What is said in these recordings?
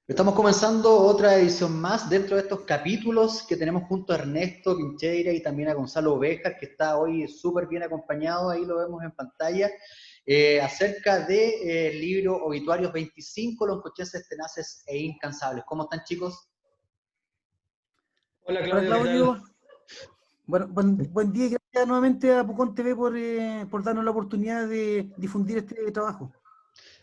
Estamos comenzando otra edición más dentro de estos capítulos que tenemos junto a Ernesto Pincheira y también a Gonzalo Ovejas, que está hoy súper bien acompañado, ahí lo vemos en pantalla, acerca del libro Obituarios 25, los cocheses tenaces e incansables. ¿Cómo están, chicos? Hola Hola Claudio, ¿qué tal? Claudio, bueno, buen día y gracias nuevamente a Pucón TV por darnos la oportunidad de difundir este trabajo.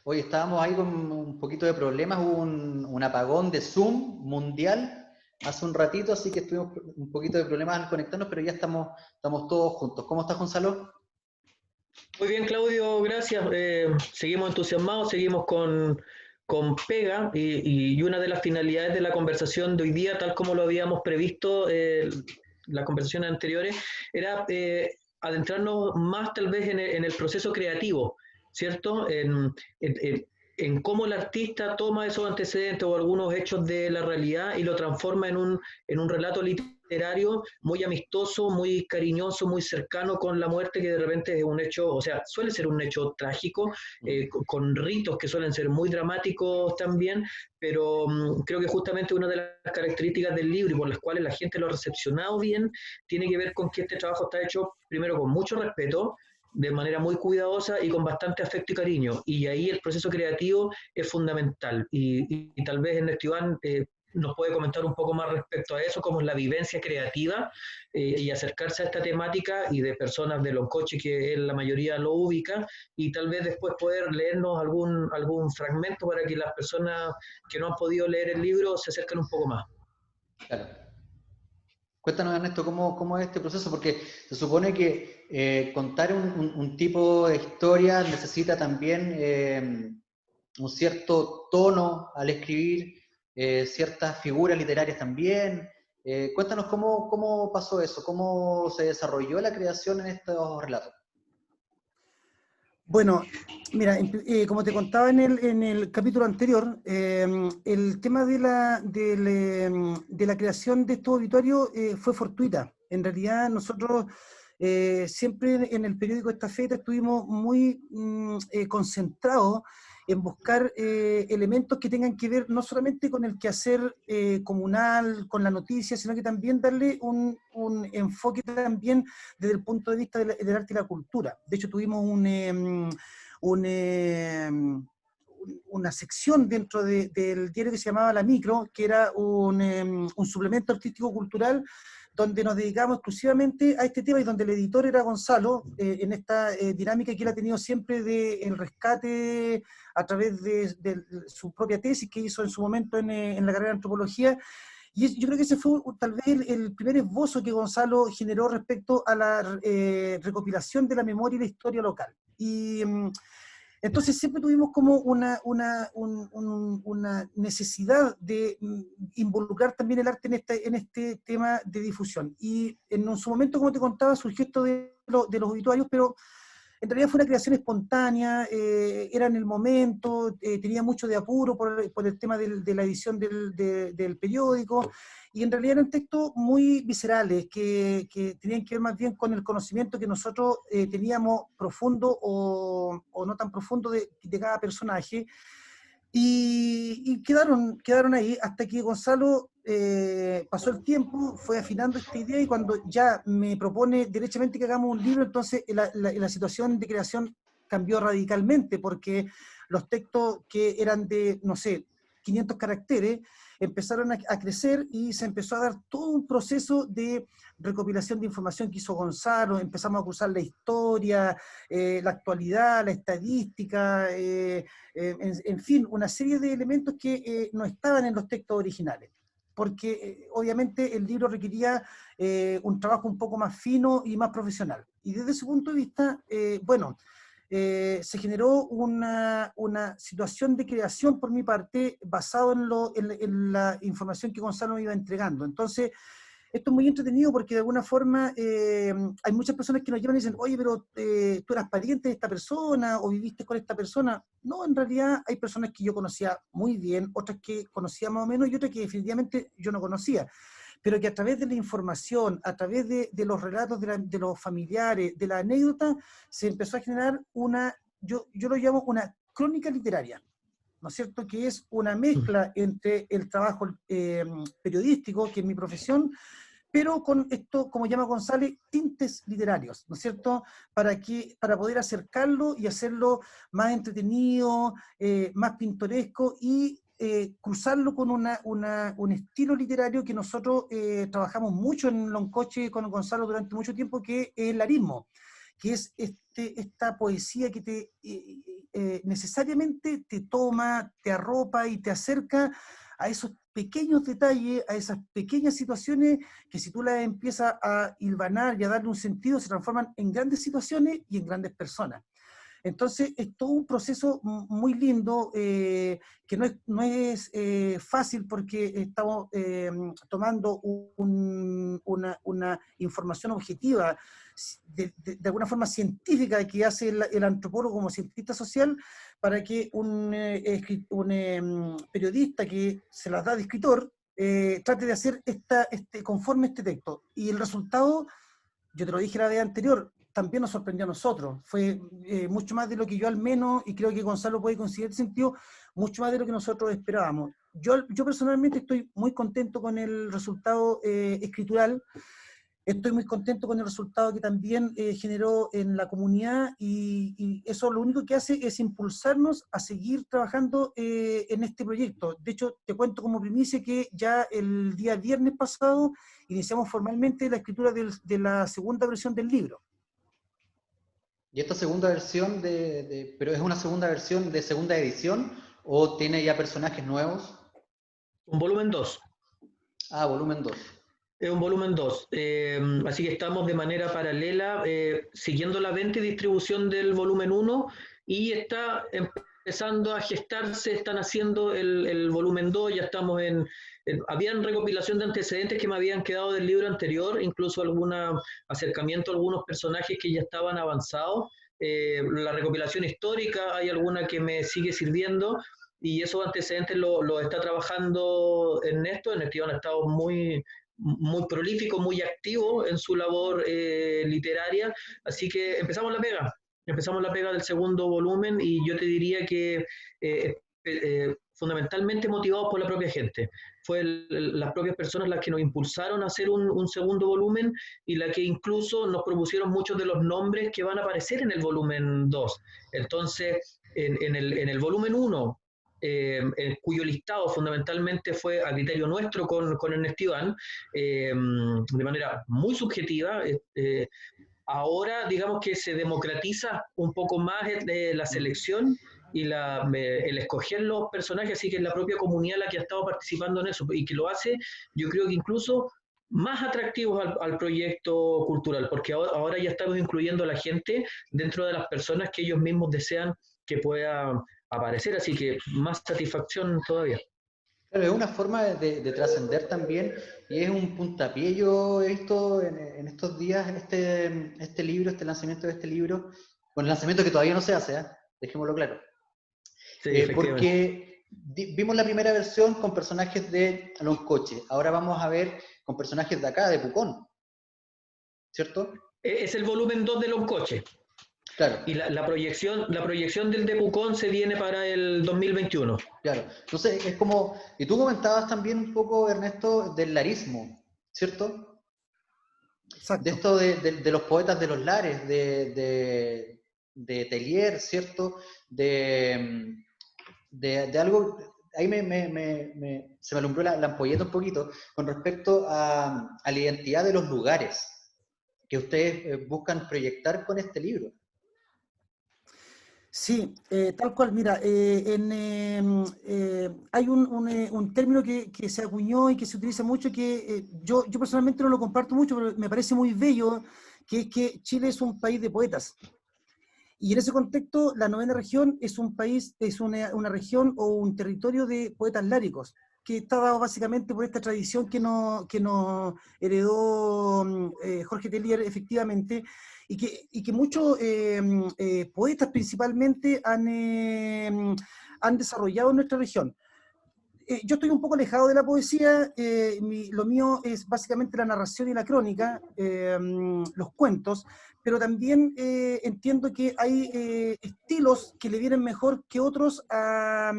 Hoy estábamos ahí con un poquito de problemas, hubo un apagón de Zoom mundial hace un ratito, así que estuvimos un poquito de problemas al conectarnos, pero ya estamos todos juntos. ¿Cómo estás, Gonzalo? Muy bien Claudio, gracias. Seguimos entusiasmados, seguimos con pega y una de las finalidades de la conversación de hoy día, tal como lo habíamos previsto las conversaciones anteriores, era adentrarnos más tal vez en el proceso creativo, ¿cierto? En cómo el artista toma esos antecedentes o algunos hechos de la realidad y lo transforma en un relato literario muy amistoso, muy cariñoso, muy cercano con la muerte, que de repente es un hecho, o sea, suele ser un hecho trágico, con ritos que suelen ser muy dramáticos también, pero creo que justamente una de las características del libro y por las cuales la gente lo ha recepcionado bien, tiene que ver con que este trabajo está hecho primero con mucho respeto, de manera muy cuidadosa y con bastante afecto y cariño. Y ahí el proceso creativo es fundamental. Y tal vez Ernesto Iván nos puede comentar un poco más respecto a eso, cómo es la vivencia creativa y acercarse a esta temática y de personas de Loncoche, que él, la mayoría lo ubica, y tal vez después poder leernos algún fragmento para que las personas que no han podido leer el libro se acerquen un poco más. Claro. Cuéntanos, Ernesto, ¿cómo es este proceso? Porque se supone que contar un tipo de historia necesita también un cierto tono al escribir, ciertas figuras literarias también. Cuéntanos cómo pasó eso, cómo se desarrolló la creación en estos relatos. Bueno, mira, como te contaba en el capítulo anterior, el tema de la creación de estos obituarios fue fortuita. En realidad nosotros siempre en el periódico Estafeta estuvimos muy concentrados en buscar elementos que tengan que ver no solamente con el quehacer comunal, con la noticia, sino que también darle un enfoque también desde el punto de vista del arte y la cultura. De hecho, tuvimos un, una sección dentro del diario que se llamaba La Micro, que era un suplemento artístico-cultural donde nos dedicamos exclusivamente a este tema y donde el editor era Gonzalo, en esta dinámica que él ha tenido siempre del rescate a través de su propia tesis que hizo en su momento en la carrera de antropología. Y yo creo que ese fue tal vez el primer esbozo que Gonzalo generó respecto a la recopilación de la memoria y la historia local. Y entonces siempre tuvimos como una necesidad de involucrar también el arte en este tema de difusión. Y en su momento, como te contaba, surgió esto de los obituarios, pero en realidad fue una creación espontánea, era en el momento, tenía mucho de apuro por el tema de la edición del periódico, y en realidad eran textos muy viscerales, que tenían que ver más bien con el conocimiento que nosotros teníamos profundo o no tan profundo de cada personaje, y quedaron ahí hasta que Gonzalo pasó el tiempo, fue afinando esta idea y cuando ya me propone derechamente que hagamos un libro, entonces la situación de creación cambió radicalmente porque los textos que eran de, no sé, 500 caracteres, empezaron a crecer y se empezó a dar todo un proceso de recopilación de información que hizo Gonzalo, empezamos a cruzar la historia, la actualidad, la estadística, en fin, una serie de elementos que no estaban en los textos originales, porque obviamente el libro requería un trabajo un poco más fino y más profesional. Y desde ese punto de vista, bueno, se generó una situación de creación por mi parte basado en la información que Gonzalo me iba entregando. Entonces, esto es muy entretenido porque de alguna forma hay muchas personas que nos llaman y dicen, oye, pero tú eras pariente de esta persona o viviste con esta persona. No, en realidad hay personas que yo conocía muy bien, otras que conocía más o menos y otras que definitivamente yo no conocía. Pero que a través de la información, a través de los relatos de los familiares, de la anécdota, se empezó a generar yo lo llamo una crónica literaria. ¿no es cierto?, que es una mezcla entre el trabajo periodístico, que es mi profesión, pero con esto, como llama González, tintes literarios, ¿no es cierto?, para poder acercarlo y hacerlo más entretenido, más pintoresco, y cruzarlo con un estilo literario que nosotros trabajamos mucho en Loncoche con Gonzalo durante mucho tiempo, que es el larismo, que es esta poesía que necesariamente te toma, te arropa y te acerca a esos pequeños detalles, a esas pequeñas situaciones que, si tú las empiezas a hilvanar y a darle un sentido, se transforman en grandes situaciones y en grandes personas. Entonces, es todo un proceso muy lindo, que no es fácil, porque estamos tomando una información objetiva, de alguna forma científica, que hace el antropólogo como cientista social, para que un periodista que se las da de escritor trate de hacer conforme este texto. Y el resultado, yo te lo dije la vez anterior, también nos sorprendió a nosotros. Fue mucho más de lo que yo, al menos, y creo que Gonzalo puede coincidir en ese sentido, mucho más de lo que nosotros esperábamos. Yo personalmente estoy muy contento con el resultado escritural. Estoy muy contento con el resultado que también generó en la comunidad, y eso lo único que hace es impulsarnos a seguir trabajando en este proyecto. De hecho, te cuento como primicia que ya el día viernes pasado iniciamos formalmente la escritura de la segunda versión del libro. ¿Y esta segunda versión pero es una segunda versión de segunda edición o tiene ya personajes nuevos? Un volumen 2. Ah, volumen 2. Es un volumen 2. Así que estamos de manera paralela siguiendo la venta y distribución del volumen 1, y está empezando a gestarse, están haciendo el volumen 2, ya estamos habían recopilación de antecedentes que me habían quedado del libro anterior, incluso algún acercamiento a algunos personajes que ya estaban avanzados. La recopilación histórica, hay alguna que me sigue sirviendo, y esos antecedentes lo está trabajando Ernesto. Ernesto ha estado muy prolífico, muy activo en su labor literaria, así que empezamos la pega del segundo volumen, y yo te diría que fundamentalmente motivados por la propia gente. Fue las propias personas las que nos impulsaron a hacer un segundo volumen, y la que incluso nos propusieron muchos de los nombres que van a aparecer en el volumen 2. Entonces, en el volumen 1, cuyo listado fundamentalmente fue a criterio nuestro con Ernesto Iván, de manera muy subjetiva. Ahora, digamos que se democratiza un poco más la selección y el escoger los personajes, así que es la propia comunidad la que ha estado participando en eso, y que lo hace, yo creo que incluso más atractivos al proyecto cultural, porque ahora ya estamos incluyendo a la gente dentro de las personas que ellos mismos desean que pueda aparecer, así que más satisfacción todavía. Claro, es una forma de trascender también, y es un puntapié. Yo he visto en estos días este libro, este lanzamiento de este libro, con el lanzamiento que todavía no se hace, dejémoslo claro. Sí, porque vimos la primera versión con personajes de Loncoche, ahora vamos a ver con personajes de acá, de Pucón, ¿cierto? Es el volumen 2 de Loncoche. Claro. Y la proyección del de Pucón se viene para el 2021. Claro. Entonces, es como, y tú comentabas también un poco, Ernesto, del larismo, ¿cierto? Exacto. De esto de los poetas de los lares, de Tellier, ¿cierto? De algo, ahí se me alumbró la ampolleta un poquito, con respecto a la identidad de los lugares que ustedes buscan proyectar con este libro. Sí, tal cual. Mira, hay un término que se acuñó y que se utiliza mucho, que yo personalmente no lo comparto mucho, pero me parece muy bello, que es que Chile es un país de poetas. Y en ese contexto, la novena región es un país, es una región o un territorio de poetas líricos, que está dado básicamente por esta tradición que nos heredó Jorge Tellier, efectivamente, y que muchos poetas principalmente han desarrollado en nuestra región. yo estoy un poco alejado de la poesía, lo mío es básicamente la narración y la crónica, los cuentos, pero también entiendo que hay estilos que le vienen mejor que otros a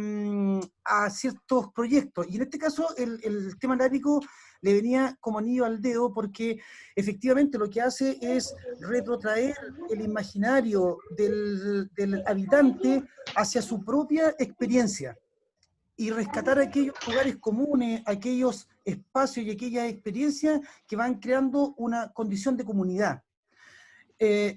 ciertos proyectos. Y en este caso el tema lírico le venía como anillo al dedo porque efectivamente lo que hace es retrotraer el imaginario del habitante hacia su propia experiencia y rescatar aquellos lugares comunes, aquellos espacios y aquellas experiencias que van creando una condición de comunidad.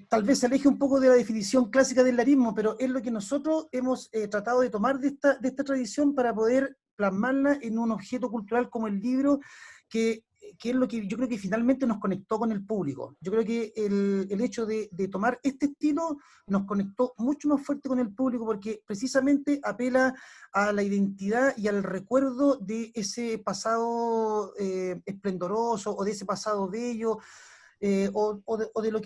Tal vez se aleje un poco de la definición clásica del larismo, pero es lo que nosotros hemos tratado de tomar de esta tradición para poder plasmarla en un objeto cultural como el libro, que es lo que yo creo que finalmente nos conectó con el público. Yo creo que el hecho de tomar este estilo nos conectó mucho más fuerte con el público porque precisamente apela a la identidad y al recuerdo de ese pasado esplendoroso o de ese pasado bello o de lo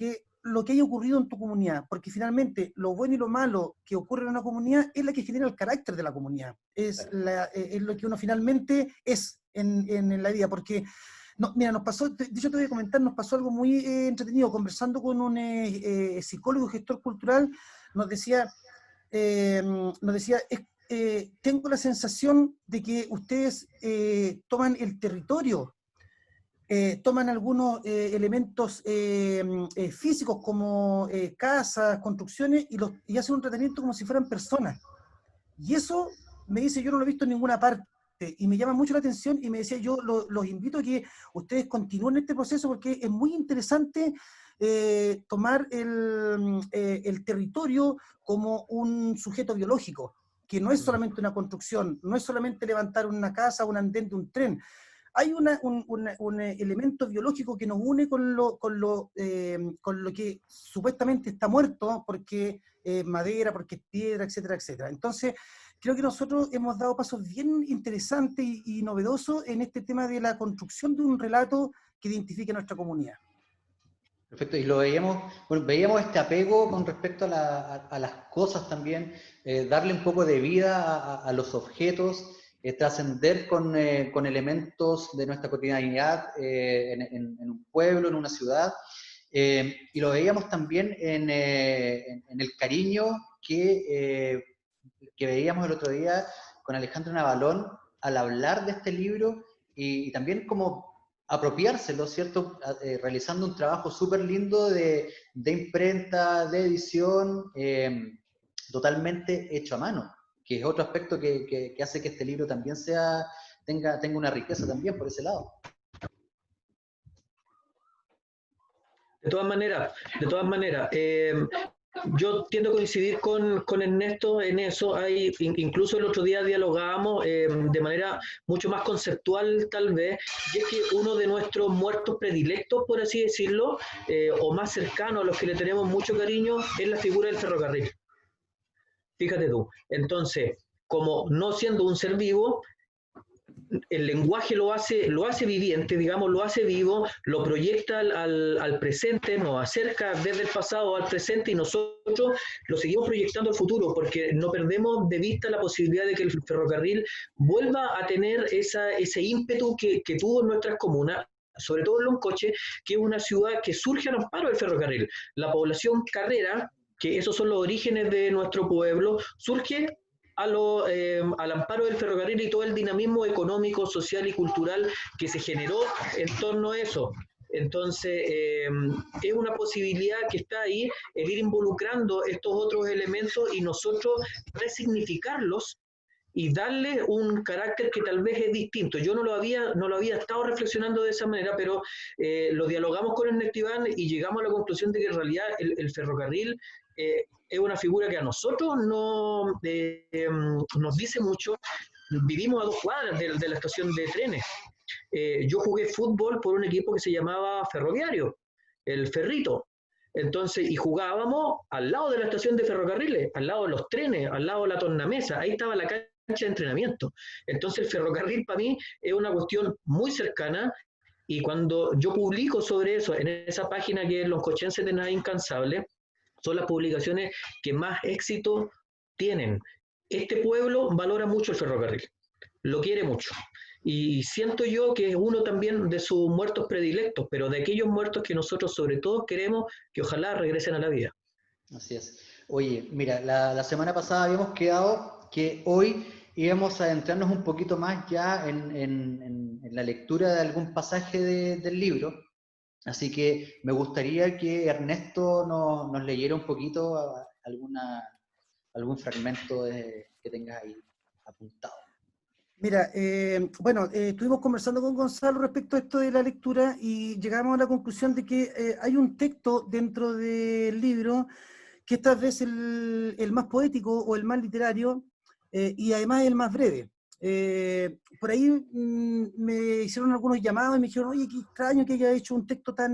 que haya ocurrido en tu comunidad, porque finalmente lo bueno y lo malo que ocurre en una comunidad es la que genera el carácter de la comunidad, es lo que uno finalmente es en la vida, porque no, mira, nos pasó, de hecho te voy a comentar, nos pasó algo muy entretenido, conversando con un psicólogo y gestor cultural, nos decía, tengo la sensación de que ustedes toman el territorio, toman algunos elementos físicos como casas, construcciones, y hacen un tratamiento como si fueran personas. Y eso, me dice, yo no lo he visto en ninguna parte, y me llama mucho la atención, y me decía, yo los invito a que ustedes continúen este proceso, porque es muy interesante tomar el territorio como un sujeto biológico, que no es solamente una construcción, no es solamente levantar una casa, un andén de un tren. Hay un elemento biológico que nos une con lo que supuestamente está muerto, porque es madera, porque es piedra, etcétera, etcétera. Entonces, creo que nosotros hemos dado pasos bien interesantes y novedosos en este tema de la construcción de un relato que identifique a nuestra comunidad. Perfecto, y lo veíamos, bueno, veíamos este apego con respecto a las cosas también, darle un poco de vida a los objetos, trascender con elementos de nuestra cotidianidad en un pueblo, en una ciudad, y lo veíamos también en el cariño que veíamos el otro día con Alejandro Navalón al hablar de este libro y también como apropiárselo, ¿cierto? Realizando un trabajo súper lindo de imprenta, de edición, totalmente hecho a mano, que es otro aspecto que hace que este libro también tenga una riqueza también por ese lado. De todas maneras, yo tiendo a coincidir con Ernesto en eso. Incluso el otro día dialogábamos de manera mucho más conceptual tal vez, y es que uno de nuestros muertos predilectos, por así decirlo, o más cercano a los que le tenemos mucho cariño, es la figura del ferrocarril. Fíjate tú. Entonces, como no siendo un ser vivo, el lenguaje lo hace viviente, digamos, lo hace vivo, lo proyecta al presente, nos acerca desde el pasado al presente y nosotros lo seguimos proyectando al futuro porque no perdemos de vista la posibilidad de que el ferrocarril vuelva a tener ese ímpetu que tuvo en nuestras comunas, sobre todo en Loncoche, que es una ciudad que surge al amparo del ferrocarril. La población carrera, que esos son los orígenes de nuestro pueblo, surge al amparo del ferrocarril y todo el dinamismo económico, social y cultural que se generó en torno a eso. Entonces, es una posibilidad que está ahí, el ir involucrando estos otros elementos y nosotros resignificarlos y darle un carácter que tal vez es distinto. Yo no lo había estado reflexionando de esa manera, pero lo dialogamos con Ernesto Iván y llegamos a la conclusión de que en realidad el ferrocarril es una figura que a nosotros nos dice mucho. Vivimos a 2 cuadras de la estación de trenes. Yo jugué fútbol por un equipo que se llamaba Ferroviario, el Ferrito. Entonces, y jugábamos al lado de la estación de ferrocarriles, al lado de los trenes, al lado de la tornamesa, ahí estaba la cancha de entrenamiento. Entonces, el ferrocarril para mí es una cuestión muy cercana, y cuando yo publico sobre eso en esa página que es Loncochenses de Nada Incansable, son las publicaciones que más éxito tienen. Este pueblo valora mucho el ferrocarril. lo quiere mucho. Y siento yo que es uno también de sus muertos predilectos, pero de aquellos muertos que nosotros sobre todo queremos que ojalá regresen a la vida. Así es. Oye, mira, la semana pasada habíamos quedado que hoy íbamos a adentrarnos un poquito más ya en la lectura de algún pasaje del libro. Así que me gustaría que Ernesto nos leyera un poquito algún fragmento que tengas ahí apuntado. Mira, bueno, estuvimos conversando con Gonzalo respecto a esto de la lectura y llegamos a la conclusión de que hay un texto dentro del libro que esta vez el más poético o el más literario y además el más breve. Por ahí me hicieron algunos llamados y me dijeron, oye, qué extraño que haya hecho un texto tan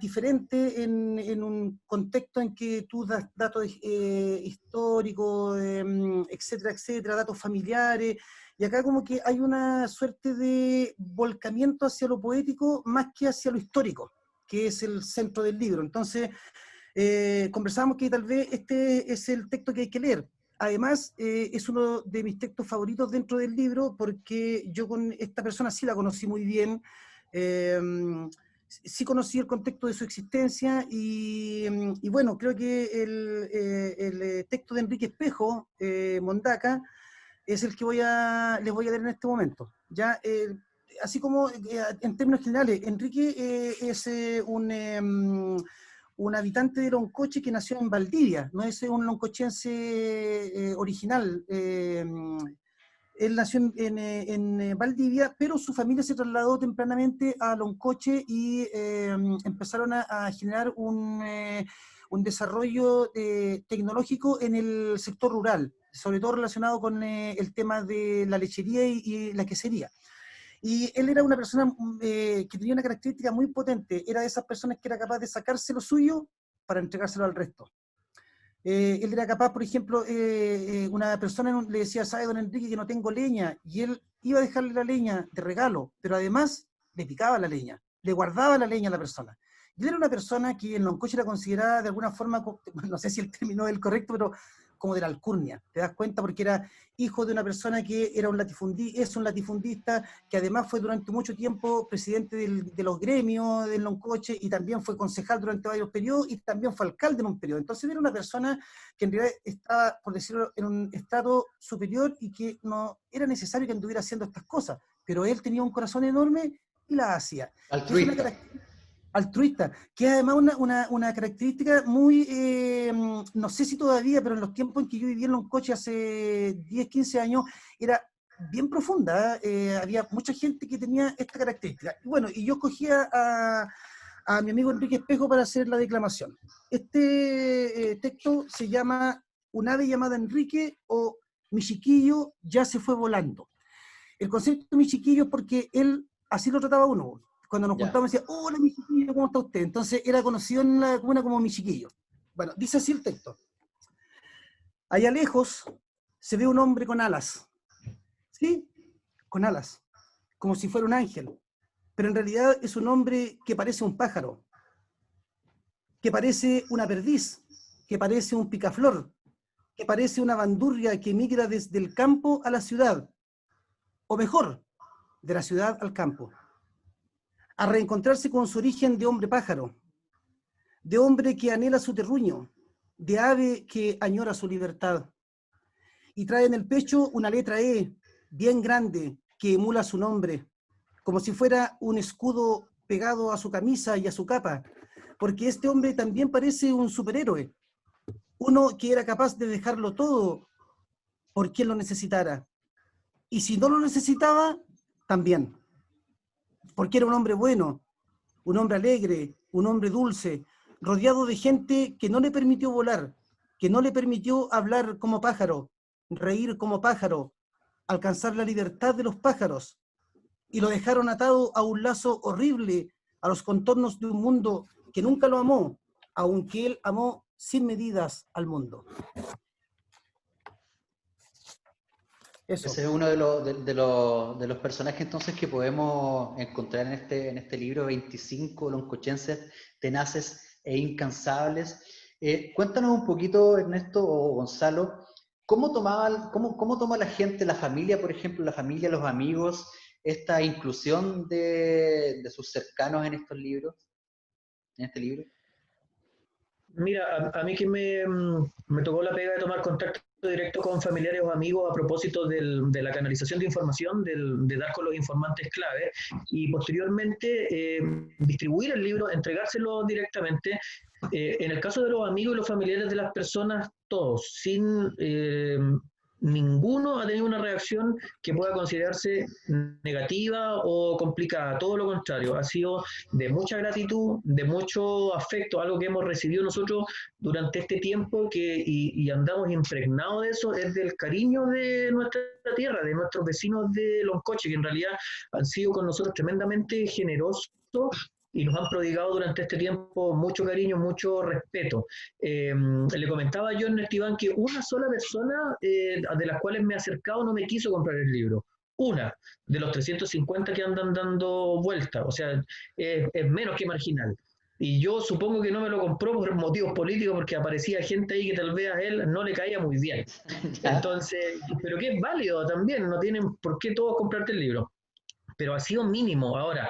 diferente en un contexto en que tú das datos históricos, etcétera, etcétera, datos familiares, y acá como que hay una suerte de volcamiento hacia lo poético más que hacia lo histórico, que es el centro del libro. Entonces, conversamos que tal vez este es el texto que hay que leer. Además, es uno de mis textos favoritos dentro del libro porque yo con esta persona sí la conocí muy bien, sí conocí el contexto de su existencia y bueno, creo que el texto de Enrique Espejo, Mondaca, es el que les voy a leer en este momento. Ya, así como en términos generales, Enrique es un habitante de Loncoche que nació en Valdivia, no es un loncochense original. Él nació en Valdivia, pero su familia se trasladó tempranamente a Loncoche y empezaron a generar un desarrollo tecnológico en el sector rural, sobre todo relacionado con el tema de la lechería y la quesería. Y él era una persona que tenía una característica muy potente, era de esas personas que era capaz de sacarse lo suyo para entregárselo al resto. Él era capaz, por ejemplo, una persona le decía, ¿sabe, don Enrique, que no tengo leña? Y él iba a dejarle la leña de regalo, pero además le picaba la leña, le guardaba la leña a la persona. Y él era una persona que en Loncoche era considerada de alguna forma, no sé si el término es el correcto, pero como de la alcurnia, ¿te das cuenta? Porque era hijo de una persona que era es un latifundista, que además fue durante mucho tiempo presidente de los gremios del Loncoche y también fue concejal durante varios periodos y también fue alcalde en un periodo. Entonces era una persona que en realidad estaba, por decirlo, en un estrato superior y que no era necesario que anduviera haciendo estas cosas, pero él tenía un corazón enorme y las hacía. Que es una Altruista. altruista, que es además una característica muy, no sé si todavía, pero en los tiempos en que yo vivía en Loncoche hace 10, 15 años, era bien profunda, había mucha gente que tenía esta característica. Y bueno, y yo cogía a mi amigo Enrique Espejo para hacer la declamación. Este texto se llama Un ave llamada Enrique o Mi chiquillo ya se fue volando. El concepto de mi chiquillo es porque él así lo trataba uno. Cuando nos Ya. juntábamos decía, hola mi chiquillo, ¿cómo está usted? Entonces era conocido en la comuna como mi chiquillo. Bueno, dice así el texto. Allá lejos se ve un hombre con alas. ¿Sí? Con alas. Como si fuera un ángel. Pero en realidad es un hombre que parece un pájaro. Que parece una perdiz. Que parece un picaflor. Que parece una bandurria que migra desde el campo a la ciudad. O mejor, de la ciudad al campo. A reencontrarse con su origen de hombre pájaro, de hombre que anhela su terruño, de ave que añora su libertad. Y trae en el pecho una letra E, bien grande, que emula su nombre, como si fuera un escudo pegado a su camisa y a su capa, porque este hombre también parece un superhéroe, uno que era capaz de dejarlo todo por quien lo necesitara. Y si no lo necesitaba, también, porque era un hombre bueno, un hombre alegre, un hombre dulce, rodeado de gente que no le permitió volar, que no le permitió hablar como pájaro, reír como pájaro, alcanzar la libertad de los pájaros, y lo dejaron atado a un lazo horrible, a los contornos de un mundo que nunca lo amó, aunque él amó sin medidas al mundo. Eso. Ese es uno de los personajes entonces que podemos encontrar en este libro, 25 loncochenses tenaces e incansables. Cuéntanos un poquito, Ernesto o Gonzalo, ¿Cómo toma la gente, la familia, por ejemplo, la familia, los amigos, esta inclusión de sus cercanos en estos libros, en este libro? Mira, a mí que me tocó la pega de tomar contacto directo con familiares o amigos a propósito de la canalización de información, de dar con los informantes clave y posteriormente distribuir el libro, entregárselo directamente. En el caso de los amigos y los familiares de las personas, todos, sin ninguno ha tenido una reacción que pueda considerarse negativa o complicada, todo lo contrario, ha sido de mucha gratitud, de mucho afecto, algo que hemos recibido nosotros durante este tiempo y andamos impregnados de eso, es del cariño de nuestra tierra, de nuestros vecinos de Loncoche, que en realidad han sido con nosotros tremendamente generosos y nos han prodigado durante este tiempo mucho cariño, mucho respeto. Le comentaba yo, Ernesto Iván, que una sola persona de las cuales me he acercado no me quiso comprar el libro. Una de los 350 que andan dando vuelta, o sea, es menos que marginal. Y yo supongo que no me lo compró por motivos políticos, porque aparecía gente ahí que tal vez a él no le caía muy bien. ¿Ya? Entonces, pero que es válido también, no tienen por qué todos comprarte el libro. Pero ha sido mínimo. Ahora,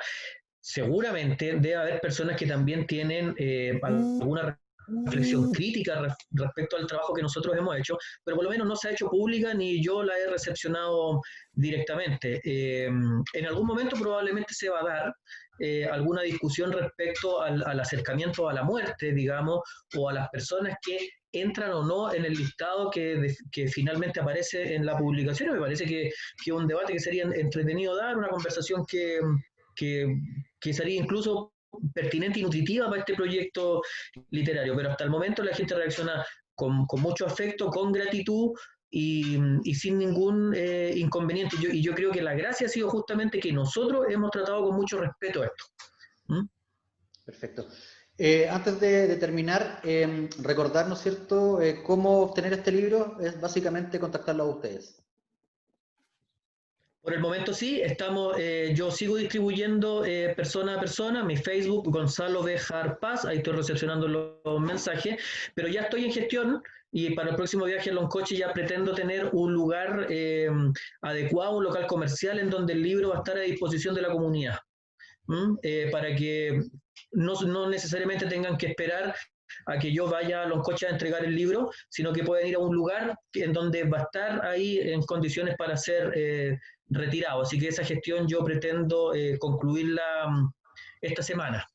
seguramente debe haber personas que también tienen alguna reflexión crítica respecto al trabajo que nosotros hemos hecho, pero por lo menos no se ha hecho pública ni yo la he recepcionado directamente. En algún momento probablemente se va a dar alguna discusión respecto al acercamiento a la muerte, digamos, o a las personas que entran o no en el listado que finalmente aparece en la publicación. Me parece que un debate que sería entretenido dar, una conversación que, que sería incluso pertinente y nutritiva para este proyecto literario, pero hasta el momento la gente reacciona con mucho afecto, con gratitud y sin ningún inconveniente. Y yo creo que la gracia ha sido justamente que nosotros hemos tratado con mucho respeto esto. ¿Mm? Perfecto. Antes de terminar, recordar, ¿no es cierto?, cómo obtener este libro es básicamente contactarlo a ustedes. Por el momento sí, yo sigo distribuyendo persona a persona, mi Facebook, Gonzalo Bejar Paz, ahí estoy recepcionando los mensajes, pero ya estoy en gestión y para el próximo viaje a Loncoche ya pretendo tener un lugar adecuado, un local comercial en donde el libro va a estar a disposición de la comunidad, para que no necesariamente tengan que esperar a que yo vaya a Loncoche a entregar el libro, sino que pueden ir a un lugar en donde va a estar ahí en condiciones para ser retirado. Así que esa gestión yo pretendo concluirla esta semana.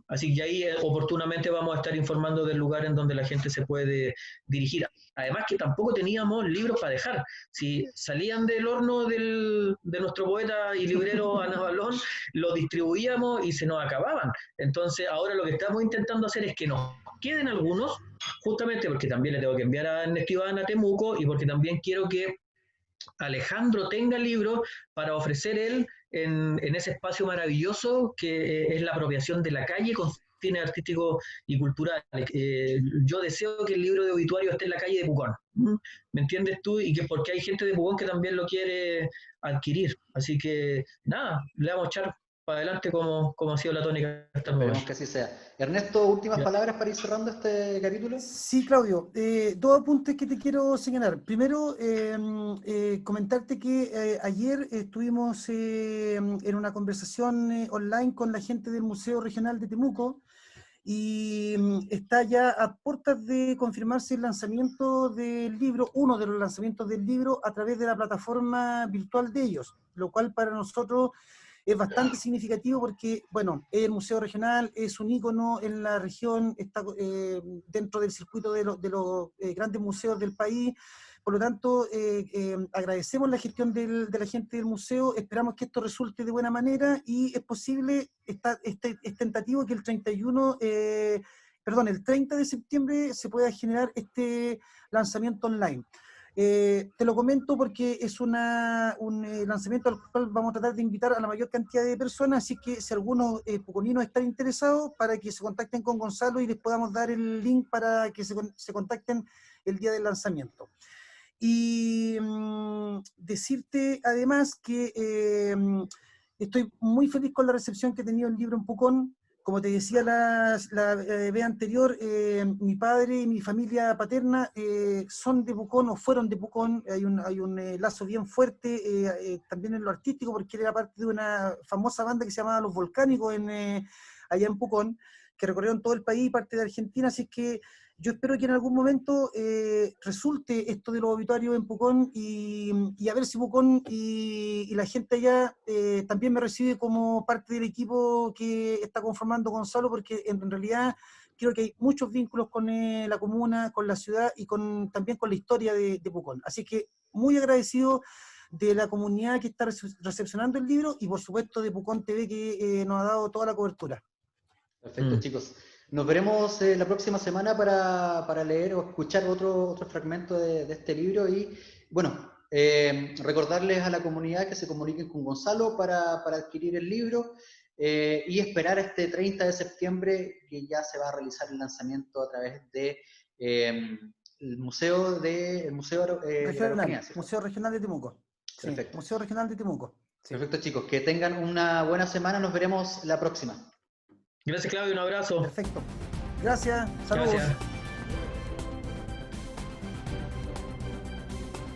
Así que ahí oportunamente vamos a estar informando del lugar en donde la gente se puede dirigir. Además que tampoco teníamos libros para dejar. Si salían del horno de nuestro poeta y librero Ana Balón, los distribuíamos y se nos acababan. Entonces ahora lo que estamos intentando hacer es que nos queden algunos, justamente porque también le tengo que enviar a Ernesto Iván a Temuco y porque también quiero que Alejandro tenga el libro para ofrecer él en ese espacio maravilloso que es la apropiación de la calle con fines artísticos y culturales. Yo deseo que el libro de obituario esté en la calle de Pucón. ¿Me entiendes tú? Y que porque hay gente de Pucón que también lo quiere adquirir. Así que nada, le vamos a echar para adelante como ha sido la tónica hasta el Esperemos momento. que así sea. Ernesto, últimas Ya. palabras para ir cerrando este capítulo. Sí, Claudio, dos apuntes que te quiero señalar. Primero, comentarte que ayer estuvimos en una conversación online con la gente del Museo Regional de Temuco y está ya a puertas de confirmarse el lanzamiento del libro, uno de los lanzamientos del libro a través de la plataforma virtual de ellos, lo cual para nosotros es bastante significativo porque, bueno, el Museo Regional es un ícono en la región, está dentro del circuito de los grandes museos del país. Por lo tanto, agradecemos la gestión de la gente del museo, esperamos que esto resulte de buena manera y es posible, es tentativo que el 30 de septiembre se pueda generar este lanzamiento online. Te lo comento porque es un lanzamiento al cual vamos a tratar de invitar a la mayor cantidad de personas, así que si algunos puconinos están interesados, para que se contacten con Gonzalo y les podamos dar el link para que se contacten el día del lanzamiento. Y decirte además que estoy muy feliz con la recepción que ha tenido el libro en Pucón. como te decía la vez anterior, mi padre y mi familia paterna son de Pucón o fueron de Pucón. Hay un lazo bien fuerte también en lo artístico, porque era parte de una famosa banda que se llamaba Los Volcánicos allá en Pucón, que recorrieron todo el país, parte de Argentina. Así que yo espero que en algún momento resulte esto de los obituarios en Pucón y a ver si Pucón y la gente allá también me recibe como parte del equipo que está conformando Gonzalo, porque en realidad creo que hay muchos vínculos con la comuna, con la ciudad y también con la historia de Pucón. Así que muy agradecido de la comunidad que está recepcionando el libro y por supuesto de Pucón TV que nos ha dado toda la cobertura. Perfecto, chicos. Nos veremos la próxima semana para leer o escuchar otro fragmento de este libro y, bueno, recordarles a la comunidad que se comuniquen con Gonzalo para adquirir el libro y esperar este 30 de septiembre que ya se va a realizar el lanzamiento a través de el Museo de la Araucanía, ¿cierto? Museo Regional de Temuco. Perfecto. Sí, Museo Regional de Temuco. Sí. Perfecto, chicos. Que tengan una buena semana. Nos veremos la próxima. Gracias, Claudio. Un abrazo. Perfecto. Gracias. Saludos. Gracias.